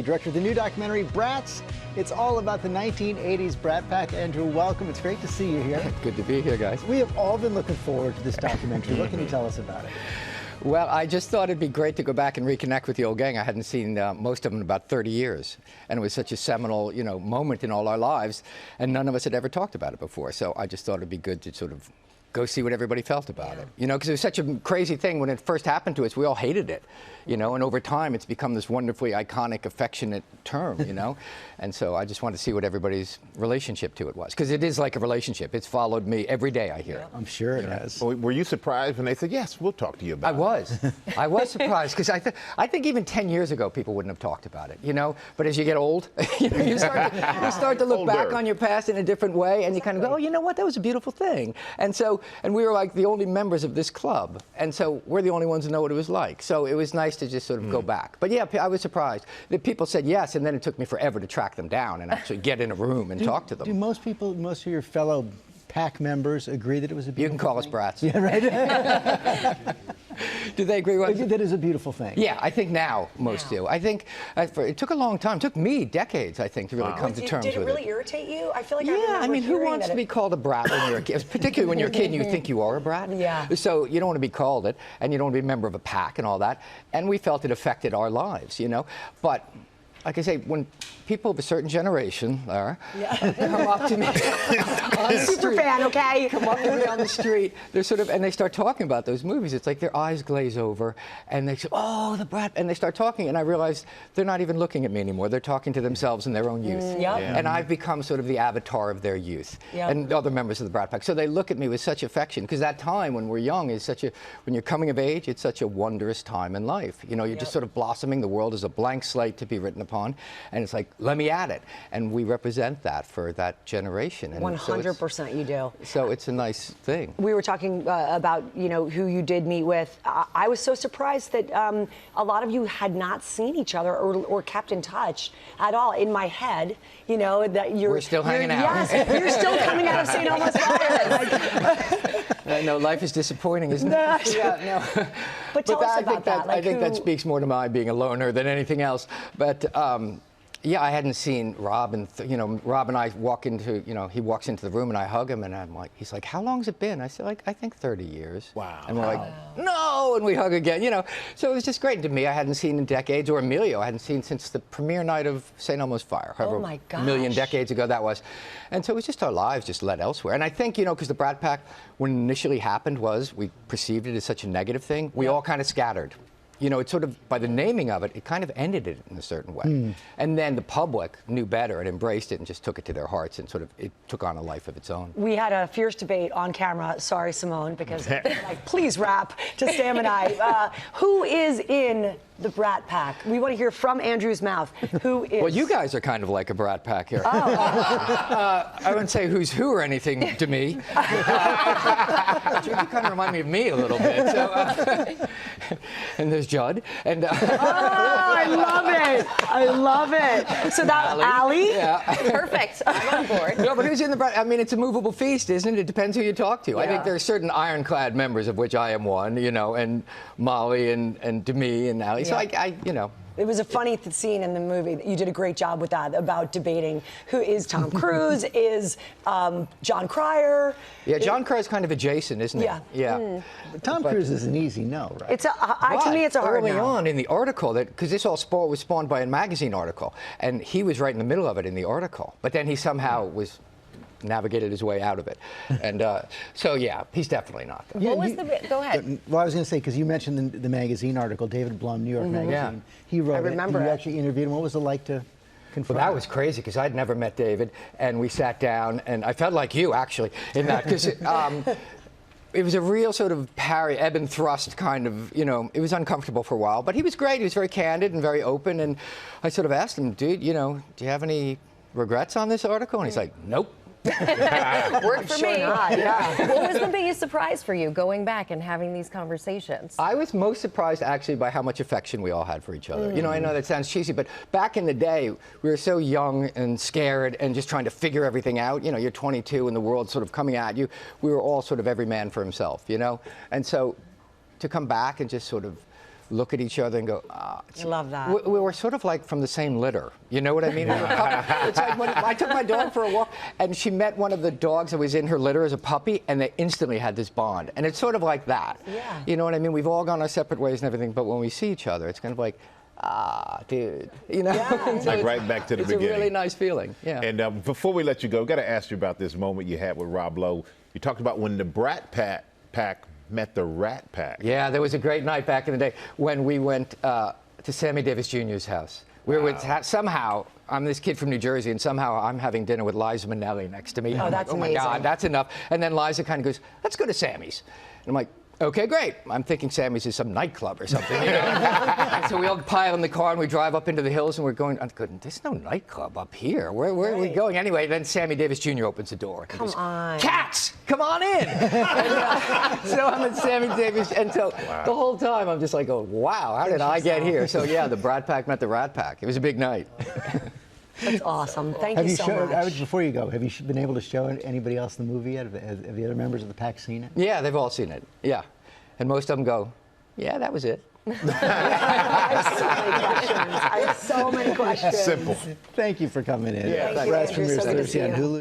Director of the new documentary, Brats. It's all about the 1980s Brat Pack. Andrew, welcome. It's great to see you here. Good to be here, guys. We have all been looking forward to this documentary. What can you tell us about it? Well, I just thought it'd be great to go back and reconnect with the old gang. I hadn't seen most of them in about 30 years. And it was such a seminal, moment in all our lives. And none of us had ever talked about it before. So I just thought it'd be good to sort of go see what everybody felt about it. Because it was such a crazy thing. When it first happened to us, we all hated it. And over time, it's become this wonderfully iconic, affectionate term, And so I just wanted to see what everybody's relationship to it was. Because it is like a relationship. It's followed me every day, I hear it. I'm sure it has. Well, were you surprised when they said, yes, we'll talk to you about it? I was surprised. Because I think even 10 years ago, people wouldn't have talked about it, But as you get old, you start to look back on your past in a different way. And you kind of go, oh, you know what? That was a beautiful thing. And we were like the only members of this club. And so we're the only ones who know what it was like. So it was nice to just sort of go back. But yeah, I was surprised. The people said yes, and then it took me forever to track them down and actually get in a room and talk to them. Do most of your fellow Pack members agree that it was a beautiful thing? You can call us brats. Yeah, right. Do they agree with that is a beautiful thing? Yeah, I think now most do. I think it took a long time. It took me decades, I think, to really come to terms with it. Did it really irritate you? I feel like I mean, who wants to be called a brat when you're a kid? Particularly when you're a kid and you think you are a brat. Yeah. So you don't want to be called it, and you don't want to be a member of a pack and all that. And we felt it affected our lives, But like I say, when people of a certain generation, Lara, come up to me on the super fan, okay? Come up to me on the street, and they start talking about those movies. It's like their eyes glaze over, and they say, "Oh, the Brat," and they start talking, and I realize they're not even looking at me anymore. They're talking to themselves in their own youth, and I've become sort of the avatar of their youth, and other members of the Brat Pack. So they look at me with such affection, because that time when we're young is when you're coming of age, it's such a wondrous time in life. You're just sort of blossoming. The world is a blank slate to be written upon, and it's like, let me at it. And we represent that for that generation. And 100% you do. So it's a nice thing. We were talking about, who you did meet with. I was so surprised that a lot of you had not seen each other or kept in touch at all. In my head, that we're still hanging out. Yes, you're still coming out of St. Elmo's Fire. I know, life is disappointing, isn't it? Yeah, no. But tell us about that. I think that speaks more to my being a loner than anything else. But yeah, I hadn't seen Rob, and Rob and I walk into, he walks into the room and I hug him, and he's like, "How long's it been?" I said, like, "I think 30 years." Wow. And we're like, "No," and we hug again, So it was just great. To me, I hadn't seen in decades, or Emilio I hadn't seen since the premiere night of St. Elmo's Fire, however a million decades ago that was. And so it was just our lives just led elsewhere. And I think, because the Brat Pack, when it initially happened, we perceived it as such a negative thing. We all kind of scattered. It's sort of, by the naming of it, it kind of ended it in a certain way. And then the public knew better and embraced it and just took it to their hearts, and it took on a life of its own. We had a fierce debate on camera, sorry, Simone, because please rap to Sam and I. Who is in the Brat Pack? We want to hear from Andrew's mouth. Who is? Well, you guys are kind of like a Brat Pack here. I wouldn't say who's who or anything to me. You kind of remind me of me a little bit. So, and there's Judd. And I love it. I love it. So that's Allie. Yeah. Perfect. I'm on board. No, but who's in the Brat? I mean, it's a movable feast, isn't it? It depends who you talk to. I think there are certain ironclad members, of which I am one, and Molly and Demi and Allie. So It was a funny scene in the movie. You did a great job with that, about debating who is Tom Cruise, is John Cryer. Yeah, John Cryer's kind of adjacent, isn't he? Yeah. But Tom Cruise is an easy no, right? To me, it's a hard no. Early on in the article, because this all was spawned by a magazine article, and he was right in the middle of it in the article. But then he somehow navigated his way out of it. And so, yeah, he's definitely not. What was go ahead. Well, I was going to say, because you mentioned the magazine article, David Blum, New York Magazine. Yeah. He wrote it. You actually interviewed him. What was it like to confront Well, that was crazy, because I'd never met David, and we sat down, and I felt like you, actually, in that, because it was a real sort of ebb and thrust kind of, it was uncomfortable for a while, but he was great. He was very candid and very open, and I sort of asked him, dude, do you have any regrets on this article? And he's like, nope. Worked for me. Yeah. What was the biggest surprise for you going back and having these conversations? I was most surprised, actually, by how much affection we all had for each other. I know that sounds cheesy, but back in the day, we were so young and scared and just trying to figure everything out. You're 22 and the world's sort of coming at you. We were all sort of every man for himself, And so to come back and just sort of look at each other and go, I love that. We were sort of like from the same litter. You know what I mean? It's like when I took my dog for a walk, and she met one of the dogs that was in her litter as a puppy, and they instantly had this bond. And it's sort of like that. Yeah. You know what I mean? We've all gone our separate ways and everything, but when we see each other, it's kind of like, dude. You know? Yeah. It's like right back to the beginning. It's a really nice feeling. Yeah. And before we let you go, got to ask you about this moment you had with Rob Lowe. You talked about when the Brat Pack met the Rat Pack. Yeah, there was a great night back in the day when we went to Sammy Davis Jr.'s house. We were with, somehow, I'm this kid from New Jersey, and somehow I'm having dinner with Liza Minnelli next to me. Oh, I'm that's like, oh my amazing. God, that's enough. And then Liza kind of goes, let's go to Sammy's. And I'm like, okay, great. I'm thinking Sammy's is some nightclub or something. You know? And so we all pile in the car and we drive up into the hills and we're going, I'm going, there's no nightclub up here. Where are we going? Anyway, then Sammy Davis Jr. opens the door. And goes, Cats, come on in. And, so I'm at Sammy Davis. And so the whole time I'm just like, oh, wow, how did I get here? So yeah, the Brat Pack met the Rat Pack. It was a big night. That's awesome. Thank you so much. Before you go, have you been able to show anybody else the movie yet? Have the other members of the pack seen it? Yeah, they've all seen it. Yeah. And most of them go, yeah, that was it. I have so many questions. Simple. Thank you for coming in. Yeah. Thank you, Brat's Andrew. premieres So good to Thursday see on you. Hulu.